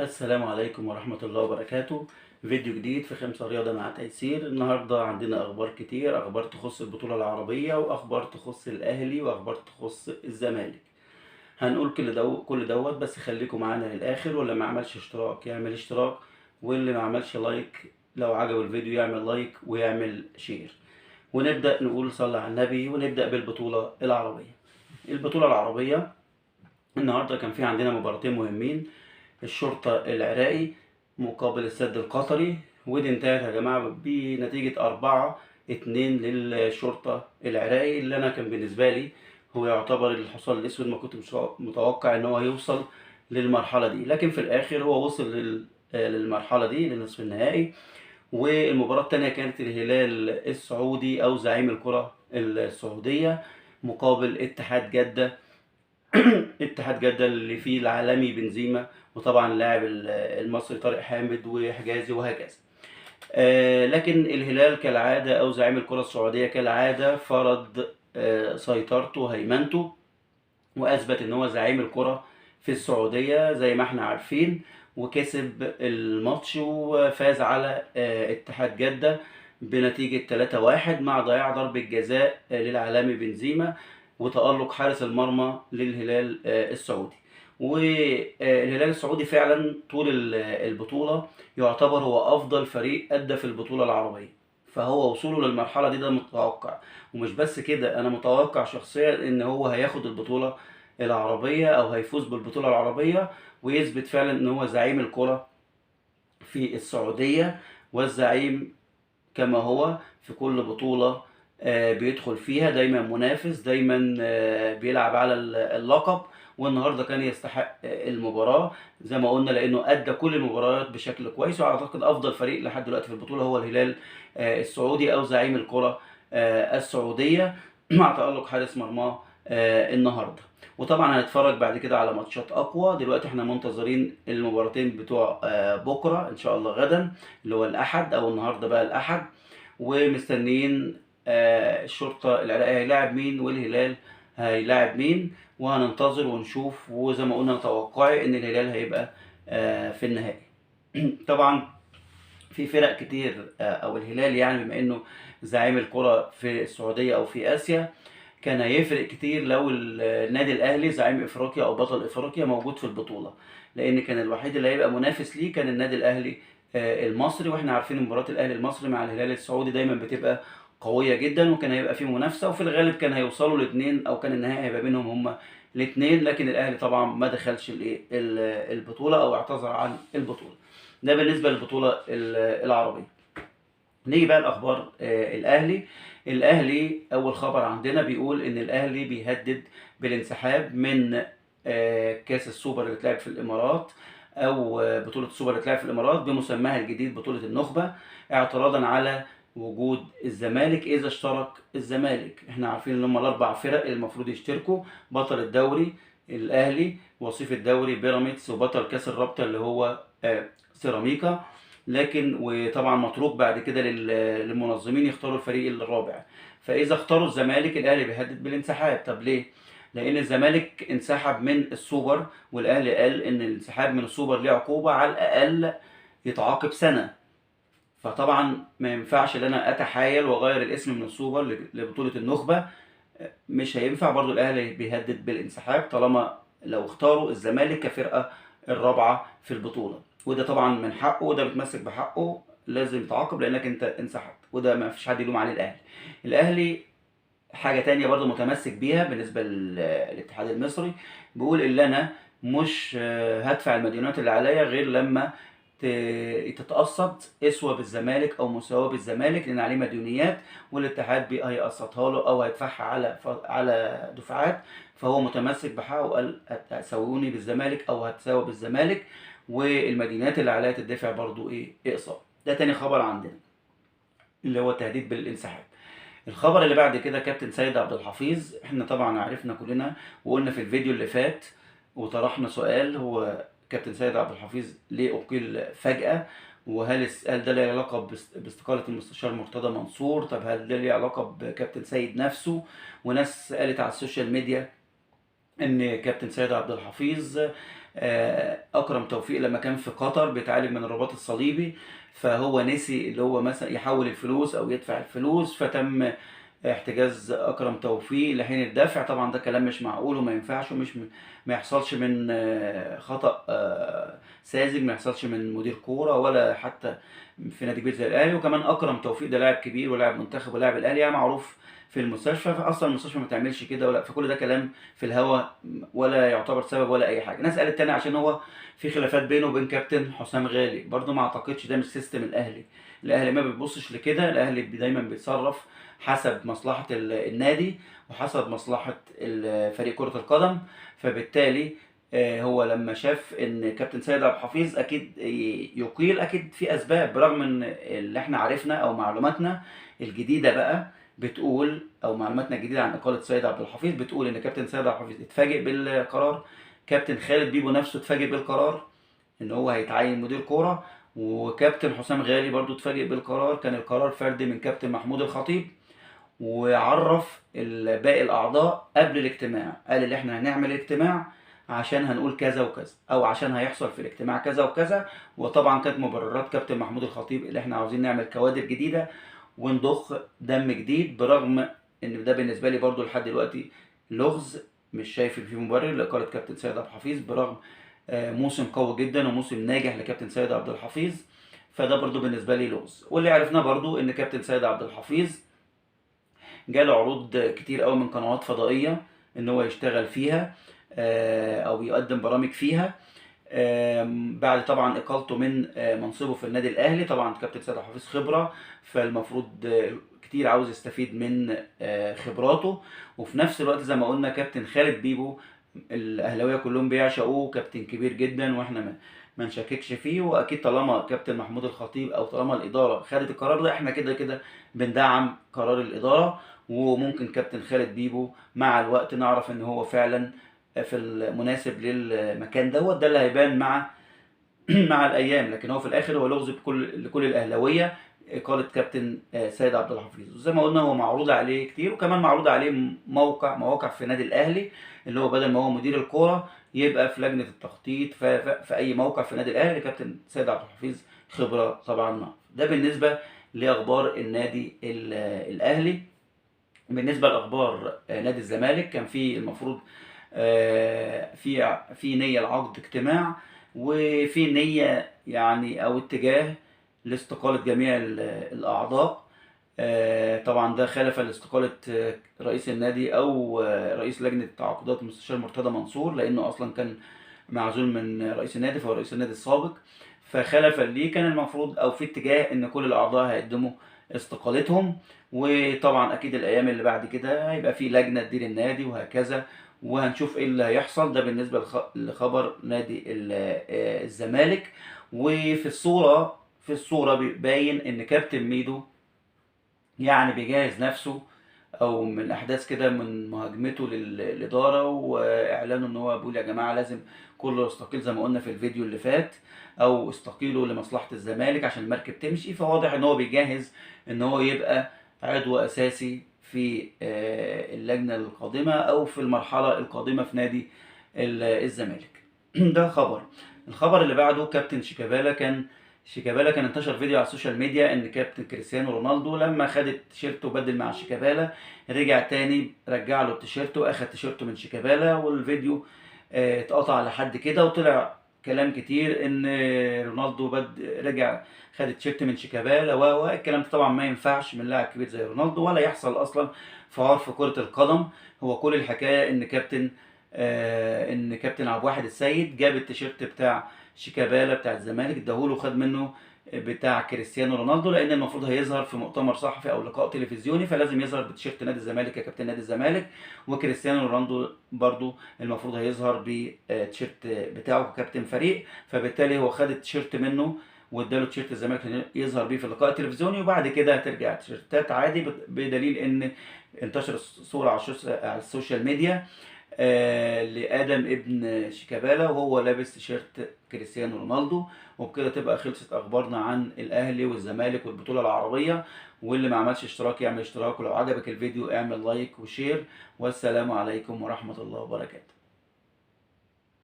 السلام عليكم ورحمة الله وبركاته. فيديو جديد في خمسة رياضة مع تيسير. النهاردة عندنا أخبار كتير، أخبار تخص البطولة العربية وأخبار تخص الأهلي وأخبار تخص الزمالك. هنقول كل دوت، بس خليكم معانا للآخر، واللي ما عملش اشتراك يعمل اشتراك، واللي ما عملش لايك لو عجب الفيديو يعمل لايك ويعمل شير. ونبدأ نقول صلى على النبي، ونبدأ بالبطولة العربية. البطولة العربية النهاردة كان في عندنا مباراتين مهمين. الشرطة العراقي مقابل السد القطري، ودي انتهت يا جماعة بنتيجة 4-2 للشرطة العراقي، اللي أنا كان بالنسبة لي هو يعتبر الحصان الأسود. ما كنت مش متوقع إن هو يوصل للمرحلة دي، لكن في الآخر هو وصل للمرحلة دي، لنصف النهائي. والمباراة التانية كانت الهلال السعودي أو زعيم الكرة السعودية مقابل اتحاد جدة. اتحاد جدة اللي فيه العالمي بنزيما، وطبعا اللاعب المصري طارق حامد وحجازي وهكذا. لكن الهلال كالعادة أو زعيم الكرة السعودية كالعادة فرض سيطرته وهيمنته، وأثبت إن هو زعيم الكرة في السعودية زي ما احنا عارفين، وكسب الماتش وفاز على اتحاد جدة بنتيجة 3-1 مع ضياع ضربة جزاء للعالمي بنزيما، وتألق حارس المرمى للهلال السعودي. والهلال السعودي فعلا طول البطولة يعتبر هو أفضل فريق أدى في البطولة العربية، فهو وصوله للمرحلة دي ده متوقع. ومش بس كده، أنا متوقع شخصيا إن هو هياخد البطولة العربية أو هيفوز بالبطولة العربية، ويثبت فعلا إن هو زعيم الكرة في السعودية، والزعيم كما هو في كل بطولة بيدخل فيها دايما منافس، دايما بيلعب على اللقب. والنهارده كان يستحق المباراة زي ما قلنا، لأنه أدى كل المباريات بشكل كويس. وأعتقد أفضل فريق لحد دلوقتي في البطولة هو الهلال السعودي أو زعيم الكرة السعودية مع تألق حارس مرماه النهارده. وطبعا هنتفرج بعد كده على ماتشات أقوى. دلوقتي احنا منتظرين المباراتين بتوع بكرة إن شاء الله، غدا اللي هو الأحد، أو النهارده بقى الأحد. ومستنيين الشرطة العراقية هيلاعب مين والهلال هيلاعب مين، وهننتظر ونشوف. وزي ما قلنا توقعي ان الهلال هيبقى في النهائي. طبعا في فرق كتير او الهلال يعني بما انه زعيم الكرة في السعودية او في اسيا، كان هيفرق كتير لو النادي الاهلي زعيم افريقيا او بطل افريقيا موجود في البطولة، لان كان الوحيد اللي هيبقى منافس ليه كان النادي الاهلي المصري. واحنا عارفين مباراة الاهلي المصري مع الهلال السعودي دايما بتبقى قوية جدا، وكان هيبقى فيه منافسة، وفي الغالب كان هيوصلوا الاثنين او كان النهائي هيبقى بينهم هما الاثنين. لكن الاهلي طبعا ما دخلش البطولة او اعتذر عن البطولة. ده بالنسبة للبطولة العربية. نيجي بقى الاخبار الاهلي اول خبر عندنا بيقول ان الاهلي بيهدد بالانسحاب من كاس السوبر اللي اتلعب في الامارات، او بطولة السوبر اللي اتلعب في الامارات بمسماها الجديد بطولة النخبة، اعتراضا على وجود الزمالك. اذا اشترك الزمالك، احنا عارفين ان هم الاربع فرق اللي المفروض يشتركوا: بطل الدوري الاهلي، وصيف الدوري بيراميدز، وبطل كاس الرابطة اللي هو سيراميكا. لكن وطبعا متروك بعد كده للمنظمين يختاروا الفريق الرابع. فاذا اختاروا الزمالك الاهلي بيهدد بالانسحاب. طب ليه؟ لان الزمالك انسحب من السوبر، والاهلي قال ان الانسحاب من السوبر ليه عقوبه على الاقل يتعاقب سنه. فطبعا ما ينفعش ان انا اتحايل واغير الاسم من السوبر لبطوله النخبه. مش هينفع. برضو الاهلي بيهدد بالانسحاب طالما لو اختاروا الزمالك كفرقه الرابعه في البطوله، وده طبعا من حقه، وده بيتمسك بحقه، لازم يتعاقب لانك انت انسحبت، وده ما فيش حد يلوم عليه الاهلي. حاجه تانية برضو متمسك بيها بالنسبه للاتحاد المصري، بيقول ان انا مش هدفع المديونات اللي عليا غير لما تتقسط اسوه بالزمالك او مساواه بالزمالك، لان عليه مديونيات والاتحاد هيقسطها له او هيدفعها على دفعات. فهو متمسك بحقه وقال هتساووني بالزمالك او هتساوي بالزمالك، والمديونيات اللي عليها تدفع برضو اقساط. ده تاني خبر عندنا اللي هو التهديد بالانسحاب. الخبر اللي بعد كده كابتن سيد عبد الحفيظ. احنا طبعا عرفنا كلنا وقلنا في الفيديو اللي فات وطرحنا سؤال: هو كابتن سيد عبد الحفيظ ليه أقيل فجأة؟ وهل ده ليه علاقة باستقالة المستشار مرتضى منصور؟ طب هل ده ليه علاقة بكابتن سيد نفسه؟ وناس قالت على السوشيال ميديا ان كابتن سيد عبد الحفيظ اكرم توفيق لما كان في قطر بيتعالج من الرباط الصليبي، فهو نسي اللي هو مثلا يحول الفلوس او يدفع الفلوس، فتم احتجاز اكرم توفيق لحين الدفع. طبعا ده كلام مش معقول وما ينفعش، ومش ما يحصلش من خطأ ساذج، ما يحصلش من مدير كوره ولا حتى في نادي كبير زي الاهلي. وكمان اكرم توفيق ده لاعب كبير ولاعب منتخب ولاعب الاهلي، يعني معروف في المستشفى، فاصلا المستشفى ما تعملش كده ولا، فكل ده كلام في الهوا ولا يعتبر سبب ولا اي حاجه. ناس قالت تاني عشان هو في خلافات بينه وبين كابتن حسام غالي، برضه ما اعتقدش، ده مش سيستم الاهلي. الاهلي ما بيبصش لكده، الاهلي دايما بيتصرف حسب مصلحه النادي وحسب مصلحه فريق كره القدم. فبالتالي هو لما شاف ان كابتن سيد عبد الحفيظ اكيد يقيل، اكيد في اسباب، برغم ان اللي احنا عرفنا او معلوماتنا الجديده بقى بتقول، او معلوماتنا الجديده عن اقاله سيد عبد الحفيظ بتقول ان كابتن سيد عبد الحفيظ اتفاجئ بالقرار، كابتن خالد بيبو نفسه اتفاجئ بالقرار ان هو هيتعين مدير كوره، وكابتن حسام غالي برضو اتفاجئ بالقرار. كان القرار فردي من كابتن محمود الخطيب، وعرف باقي الاعضاء قبل الاجتماع، قال اللي احنا هنعمل اجتماع عشان هنقول كذا وكذا، او عشان هيحصل في الاجتماع كذا وكذا. وطبعا كانت مبررات كابتن محمود الخطيب اللي احنا عاوزين نعمل كوادر جديده ونضخ دم جديد، برغم ان ده بالنسبه لي برضو لحد دلوقتي لغز، مش شايف فيه مبرر لاقاله كابتن سيد عبد الحفيظ، برغم موسم قوي جدا وموسم ناجح لكابتن سيد عبد الحفيظ. فده برضو بالنسبه لي لغز. واللي عرفناه برضو ان كابتن سيد عبد الحفيظ جاله عروض كتير قوي من قنوات فضائيه ان هو يشتغل فيها او يقدم برامج فيها، بعد طبعا اقالته من منصبه في النادي الاهلي. طبعا كابتن سيد عبد الحفيظ خبره، فالمفروض كتير عاوز يستفيد من خبراته. وفي نفس الوقت زي ما قلنا كابتن خالد بيبو الاهلاويه كلهم بيعشقوه، كابتن كبير جدا واحنا ما نشككش فيه. واكيد طالما كابتن محمود الخطيب او طالما الاداره خدت القرار ده، احنا كده كده بندعم قرار الاداره. وممكن كابتن خالد بيبو مع الوقت نعرف ان هو فعلا في المناسب للمكان دوت، ده اللي هيبان مع مع الايام. لكن هو في الاخر هو لغز لكل الاهلاويه اقاله كابتن سيد عبد الحفيظ. وزي ما قلنا هو معروض عليه كتير، وكمان معروض عليه مواقع في النادي الاهلي، اللي هو بدل ما هو مدير الكوره يبقى في لجنه التخطيط في اي موقع في النادي الاهلي. كابتن سيد عبد الحفيظ خبره طبعا. ده بالنسبه لاخبار النادي الاهلي. بالنسبه لاخبار نادي الزمالك، كان في المفروض في نيه لعقد اجتماع، وفي نيه يعني او اتجاه لاستقاله جميع الاعضاء. طبعا ده خلف لاستقاله رئيس النادي او رئيس لجنه التعاقدات المستشار مرتضى منصور، لانه اصلا كان معزول من رئيس النادي، فهو رئيس النادي السابق. فخلفا ليه كان المفروض او في اتجاه ان كل الاعضاء هيقدموا استقالتهم. وطبعا اكيد الايام اللي بعد كده هيبقى في لجنه تدير النادي وهكذا، وهنشوف ايه اللي هيحصل. ده بالنسبه لخبر نادي الزمالك. في الصوره باين ان كابتن ميدو يعني بيجهز نفسه، او من احداث كده من مهاجمته للاداره واعلانه ان هو بيقول يا جماعه لازم كله يستقيل زي ما قلنا في الفيديو اللي فات، او استقيلوا لمصلحه الزمالك عشان المركب تمشي. فواضح ان هو بيجهز ان هو يبقى عضو اساسي في اللجنه القادمه او في المرحله القادمه في نادي الزمالك. ده خبر. الخبر اللي بعده كابتن شيكابالا كان انتشر فيديو على السوشيال ميديا ان كابتن كريستيانو رونالدو لما خد التيشيرت وبدل مع شيكابالا رجع تاني رجع له التيشيرت واخد تيشيرته من شيكابالا. والفيديو اتقطع لحد كده، وطلع كلام كتير ان رونالدو رجع خد التيشيرت من شيكابالا، والكلام ده طبعا ما ينفعش من لاعب كبير زي رونالدو، ولا يحصل اصلا في عرف كرة القدم. هو كل الحكاية ان كابتن عبد الواحد السيد جاب التيشيرت بتاع شيكابالا بتاع الزمالك، اداهوله وخد منه بتاع كريستيانو رونالدو، لان المفروض هيظهر في مؤتمر صحفي او لقاء تلفزيوني، فلازم يظهر بتيشيرت نادي الزمالك ككابتن نادي الزمالك. وكريستيانو رونالدو برضو المفروض هيظهر بتيشيرت بتاعه ككابتن فريق، فبالتالي هو خد التيشيرت منه واداله تيشيرت الزمالك يظهر بيه في اللقاء التلفزيوني، وبعد كده هترجع تيشيرتات عادي، بدليل ان انتشر صورة على السوشيال ميديا لآدم ابن شيكابالا وهو لابس تيشيرت كريستيانو رونالدو. وبكده تبقى خلصت اخبارنا عن الاهلي والزمالك والبطولة العربية. واللي ما عملش اشتراك يعمل اشتراك، ولو عجبك الفيديو اعمل لايك وشير. والسلام عليكم ورحمة الله وبركاته.